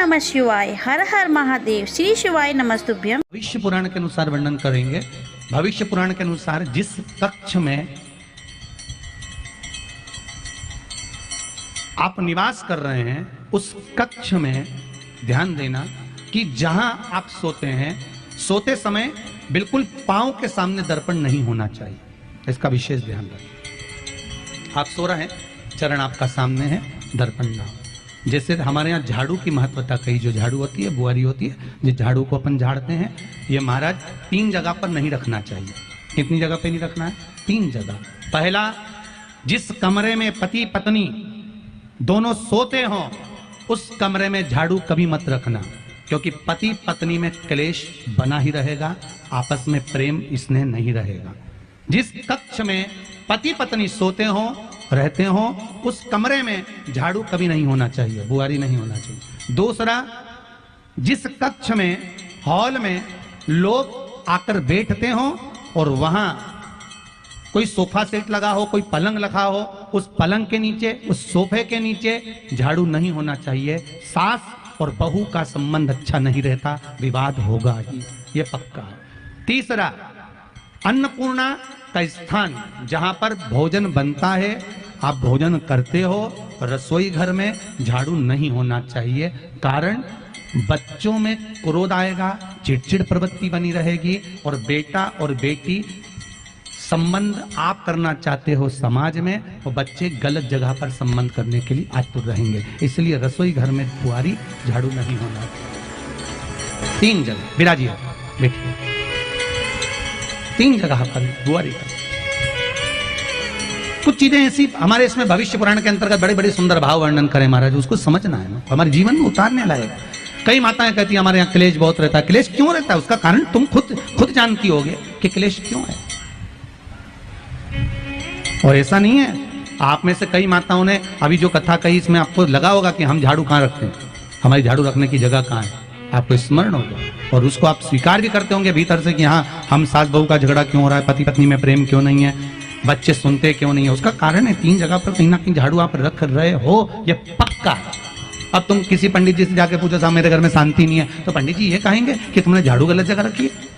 नमः शिवाय, हर हर महादेव, श्री शिवाय नमस्तुभ्यम। भविष्य पुराण के अनुसार वर्णन करेंगे। भविष्य पुराण के अनुसार जिस कक्ष में आप निवास कर रहे हैं उस कक्ष में ध्यान देना कि जहां आप सोते हैं, सोते समय बिल्कुल पांव के सामने दर्पण नहीं होना चाहिए। इसका विशेष ध्यान रखें। आप सो रहे हैं, चरण आपका सामने है, दर्पण ना हो। जैसे हमारे यहाँ झाड़ू की महत्वता कही, जो झाड़ू होती है, बुआरी होती है, जिस झाड़ू को अपन झाड़ते हैं, ये महाराज 3 जगह पर नहीं रखना चाहिए। कितनी जगह पे नहीं रखना है? 3 जगह। पहला, जिस कमरे में पति पत्नी दोनों सोते हों उस कमरे में झाड़ू कभी मत रखना, क्योंकि पति पत्नी में क्लेश बना ही रहेगा, आपस में प्रेम स्नेह नहीं रहेगा। जिस कक्ष में पति पत्नी सोते हों, रहते हों, उस कमरे में झाड़ू कभी नहीं होना चाहिए, बुआरी नहीं होना चाहिए। दूसरा, जिस कक्ष में, हॉल में लोग आकर बैठते हों और वहां कोई सोफा सेट लगा हो, कोई पलंग लगा हो, उस पलंग के नीचे, उस सोफे के नीचे झाड़ू नहीं होना चाहिए। सास और बहू का संबंध अच्छा नहीं रहता, विवाद होगा ही, ये पक्का है। तीसरा, अन्नपूर्णा का स्थान जहां पर भोजन बनता है, आप भोजन करते हो, रसोई घर में झाड़ू नहीं होना चाहिए। कारण, बच्चों में क्रोध आएगा, चिड़चिड़ प्रवृत्ति बनी रहेगी, और बेटा और बेटी संबंध आप करना चाहते हो समाज में, और बच्चे गलत जगह पर संबंध करने के लिए आतुर रहेंगे। इसलिए रसोई घर में बुआरी, झाड़ू नहीं होना चाहिए। 3 जगह विराजिए, बैठिए, 3 जगह पर बुआरी कर। कुछ चीजें ऐसी हमारे इसमें भविष्य पुराण के अंतर्गत बड़े बड़े सुंदर भाव वर्णन करें महाराज, उसको समझना है ना, हमारे जीवन में उतारने लायक। कई माताएं कहती हैं हमारे यहाँ क्लेश बहुत रहता है। क्लेश क्यों रहता है? उसका कारण तुम खुद जानती होगे कि क्लेश क्यों है। और ऐसा नहीं है, आप में से कई माताओं ने अभी जो कथा कही, इसमें आपको लगा होगा कि हम झाड़ू कहाँ रखते हैं, हमारी झाड़ू रखने की जगह कहाँ है, आपको स्मरण होगा, और उसको आप स्वीकार भी करते होंगे भीतर से कि हाँ, हम सास बहू का झगड़ा क्यों हो रहा है, पति पत्नी में प्रेम क्यों नहीं है, बच्चे सुनते क्यों नहीं है। उसका कारण है 3 जगह पर कहीं ना कहीं झाड़ू आप रख रहे हो, ये पक्का है। अब तुम किसी पंडित जी से जाके पूछो, साहब मेरे घर में शांति नहीं है, तो पंडित जी ये कहेंगे कि तुमने झाड़ू गलत जगह रखी है।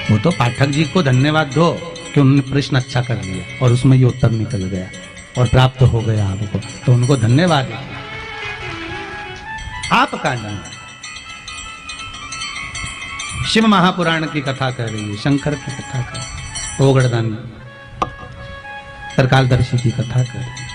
वो तो पाठक जी को धन्यवाद दो कि उन्होंने प्रश्न अच्छा कर लिया और उसमें ये उत्तर निकल गया और प्राप्त हो गया आपको, तो उनको धन्यवाद। आपका नाम शिव महापुराण की कथा कर रही है, शंकर की कथा कर, ओगड़दानी, त्रिकालदर्शी की कथा कर रही है।